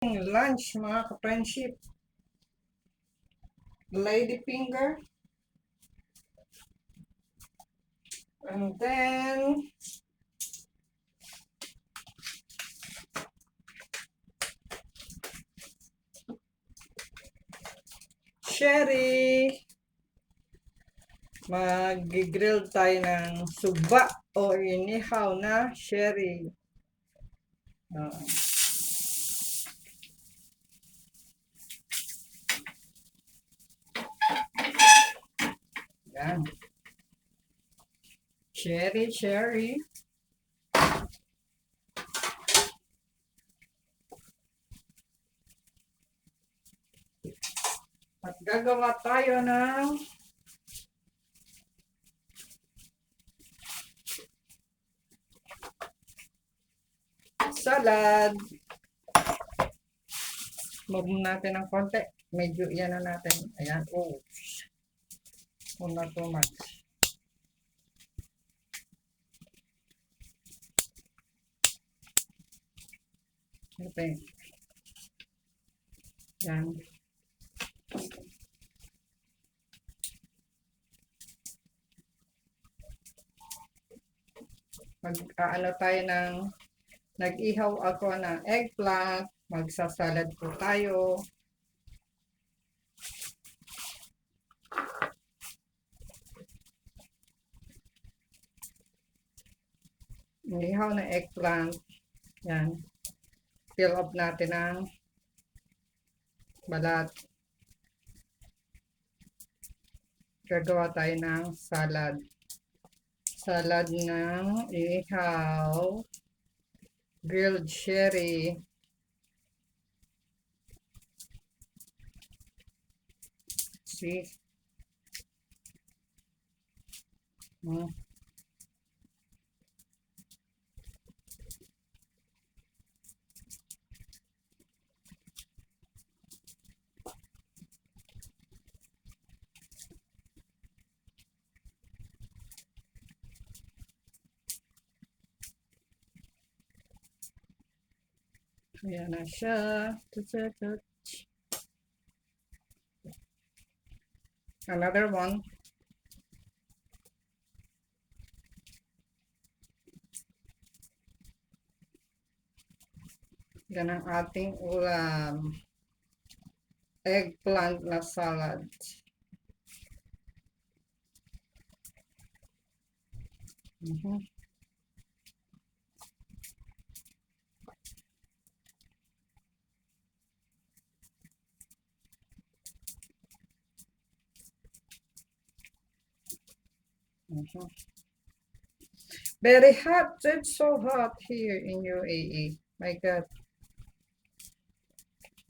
Lunch mga ka-friendship. Lady finger. And then sherry. Mag-grill tayo ng suba o inihaw na sherry. Yan. Cherry. At gagawa tayo ng salad. Move natin ng konti. Medyo yan na natin. Ayan. Oh. Not too much. Okay. Yan. Mag-aano tayo ng nag-ihaw ako ng eggplant. Magsasalad po tayo. Ihaw na eggplant. Yan. Fill up natin ang balat. Gagawa tayo ng salad. Salad ng ihaw. Grilled cherry. See? Ayan na siya. Another one. Yan ang ating ulam. Eggplant na salad. Very hot. It's so hot here in UAE. My God.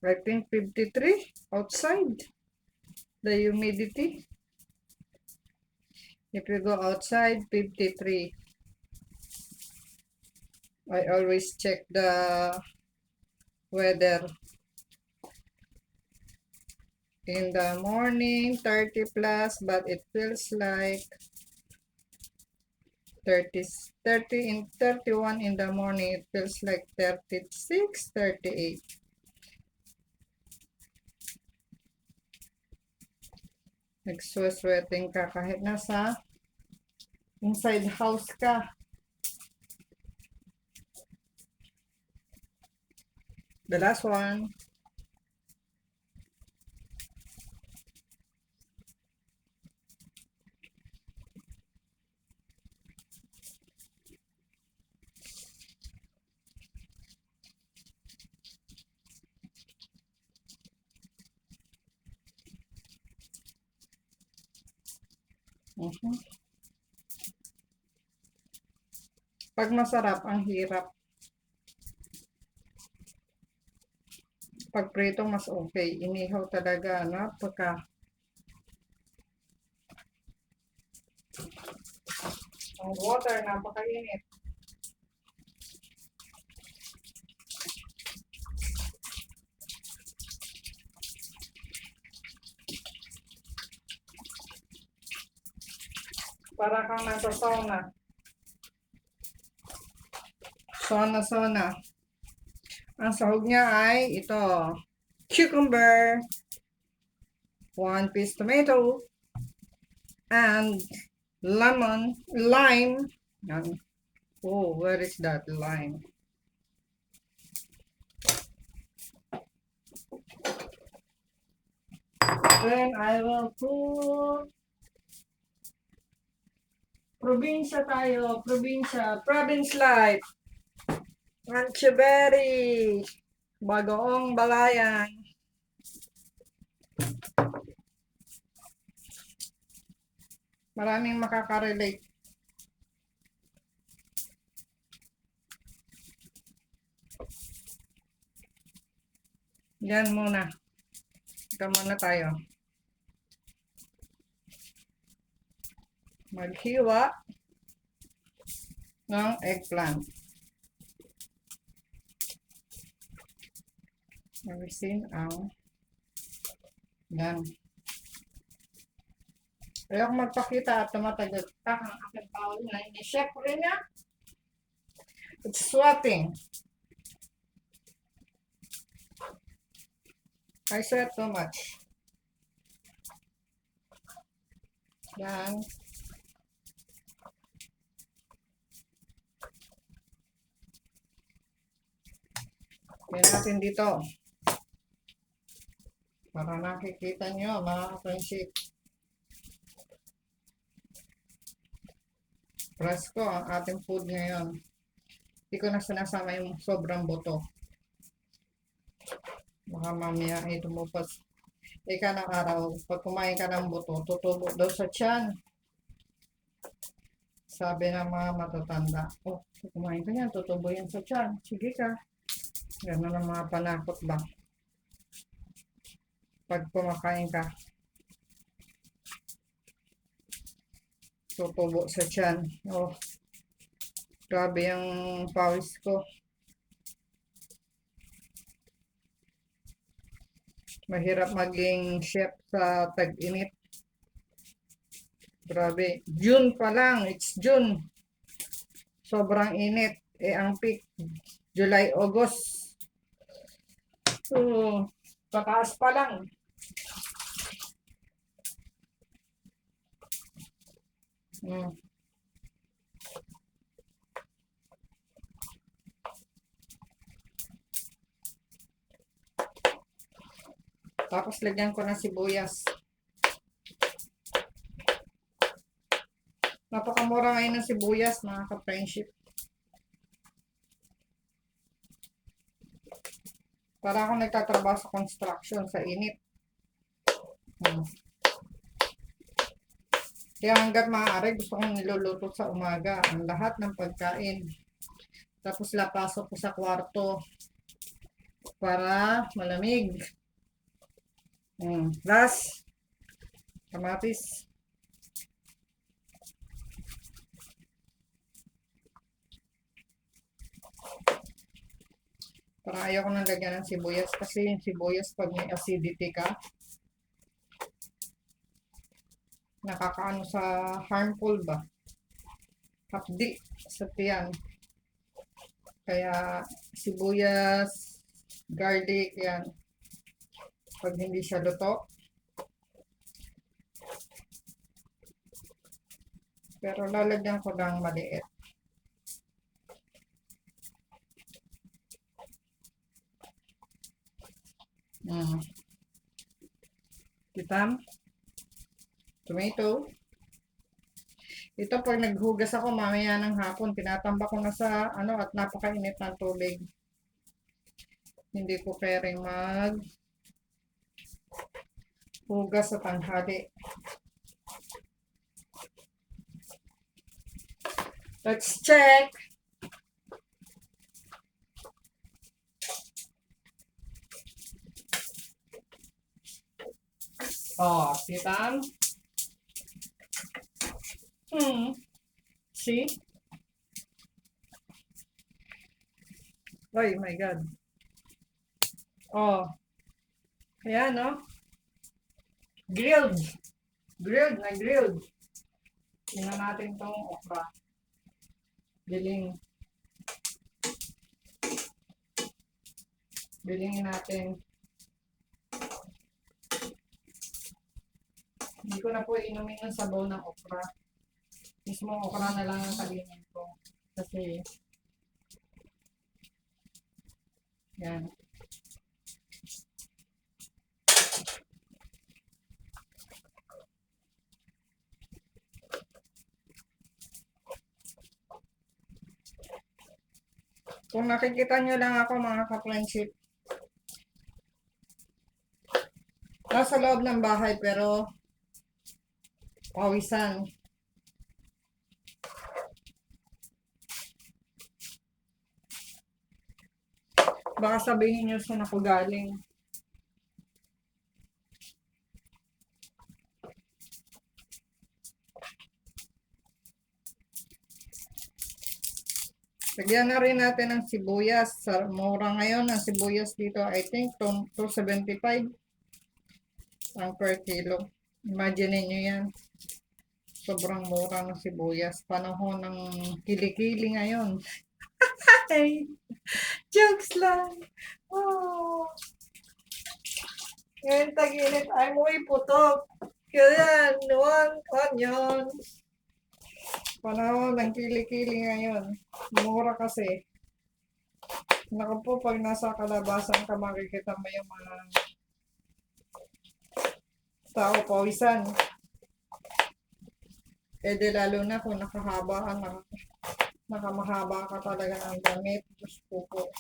I think 53 outside. The humidity. If you go outside, 53. I always check the weather. In the morning, 30 plus, but it feels like 31 in the morning. It feels like 36, 38. Nagsusweating ka kahit nasa inside house ka. The last one. Pag masarap, ang hirap. Pag prito, mas okay. Inihaw talaga, napaka. Ang water, napakainit. Para kang nasa sauna. Sauna. Ang sahog niya ay ito. Cucumber, 1 piece tomato, and lime. Yan. Oh, where is that lime? Then I will put probinsya tayo. Probinsya. Province Light. Mancheberry. Bagoong Balayan. Maraming makaka-relate. Yan muna. Ito muna tayo. Maghiwa ng eggplant. Marisin ang yan. Ayoko magpakita at tumatagal ang aking tawag na hindi. Syempre na, it's sweating. I sweat too much. Yan. Yan natin dito. Para nakikita nyo, mga friendship. Presko ang ating food ngayon. Hindi ko na sinasama yung sobrang buto. Baka mamaya ay tumupas. Ika ng araw, pag kumain ka ng buto, tutubo daw sa tiyan. Sabi ng mga matatanda, oh, kumain ka yan, tutubo yan sa tiyan. Sige ka. Ganun ang mga panakot ba? Pag kumakain ka, tutubo sa tiyan. Oh, grabe yung pawis ko. Mahirap maging chef sa tag-init. Grabe. June pa lang. It's June. Sobrang init. Ang peak, July, August. So, pataas pa lang. Tapos lagyan ko ng sibuyas. Napakamura ngayon ng sibuyas, mga ka-friendship. Para ako nagtatrabaho sa construction, sa init. Kaya hanggat maaari, gusto kong niluluto sa umaga ang lahat ng pagkain. Tapos lapasok ko sa kwarto para malamig. Last, kamatis. Parang ayaw ko nang lagyan ng sibuyas kasi yung sibuyas pag may acidity ka, nakakaano sa harmful ba? Hapdi sa tiyan. Kaya sibuyas, garlic, yan. Pag hindi siya luto. Pero lalagyan ko lang maliit. Kitam. Tomato. Ito pag naghugas ako mamaya ng hapon, tinatambak ko na sa at napakainit ng tubig. Hindi ko pwedeng hugas sa tanghali. Let's check. Oh, kitam. See? Oh my God. Oh. Ayan, no? Grilled. Grilled na grilled. Tingnan natin tong okra. Giling. Bilhin natin. Hindi ko na po inumin ng sabaw ng okra. Mismo okra na lang ang kainin ko. Kasi, yan. Kung nakikita nyo lang ako mga ka-friendship, nasa loob ng bahay pero pawisan. Baka sabihin nyo saan ako galing. Lagyan na rin natin ng sibuyas. Mura ngayon ang sibuyas dito. I think 275 ang per kilo. Imagine nyo yan. Sobrang mura ng sibuyas. Panahon ng kilikili ngayon. Hey, jokes lang. Oh. Ngayon tag-init ay muy putok. Kaya one onion. Panahon ng kilikili ngayon. Mura kasi. Naku po, pag nasa kalabasan ka, makikita mo yung mga tao pawisan. Eh di lalo na kung nakamahaba ka talaga ng damit. Diyos ko po.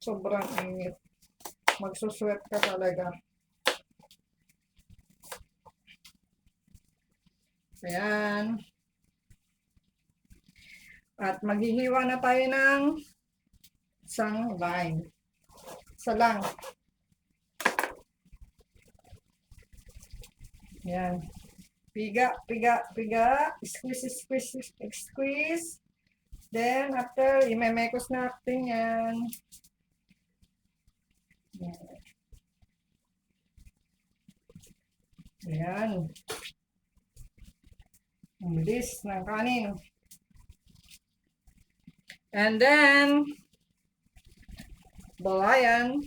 Sobrang init. Magsuswet ka talaga. Ayan. At maghihiwa na tayo ng isang line. Isa lang. Ayan. Piga, piga, piga. Squeeze, squeeze, squeeze. Then, after, imemekos natin yan. Ayan. Ang bilis ng kanin. And then, balayan.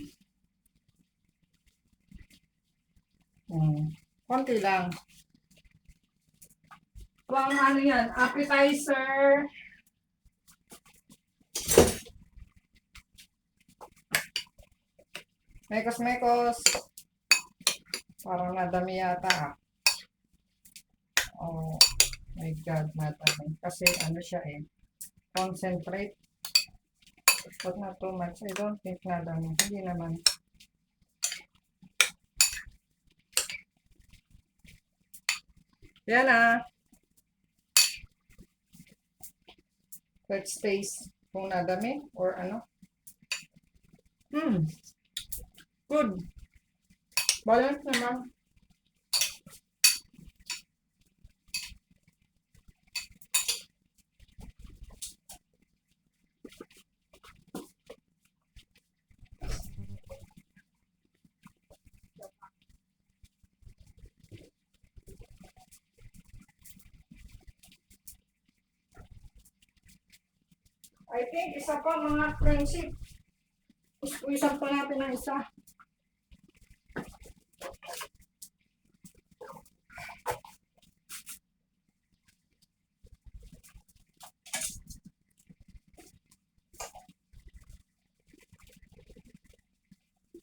Konti lang. Kung ano yan, appetizer. Mekos-mekos. Parang nadami yata. Oh my God, nadami. Kasi ano siya eh. Concentrate. But not too much. I don't think nadami. Hindi naman. Yan ah. Let's taste kung nadami or ano. Good. Balance naman. I think isa pa mga friendship. Isang pa natin ng isa.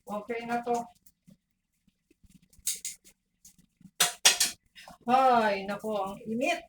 Okay na to. Ay, nako, ang init.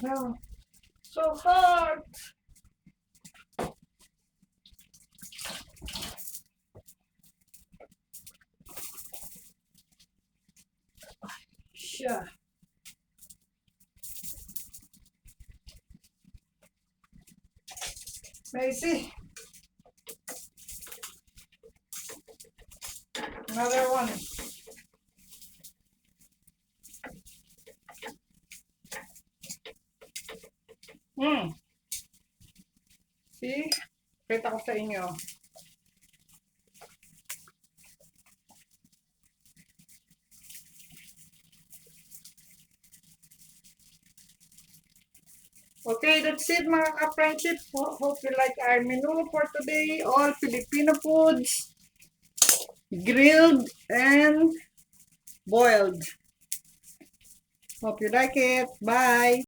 Oh, so hot. siya. Macy. Another one. See? Kita ko sa inyo. Okay, that's it mga ka-friendship. Hope you like our menu for today. All Filipino foods. Grilled and boiled. Hope you like it. Bye!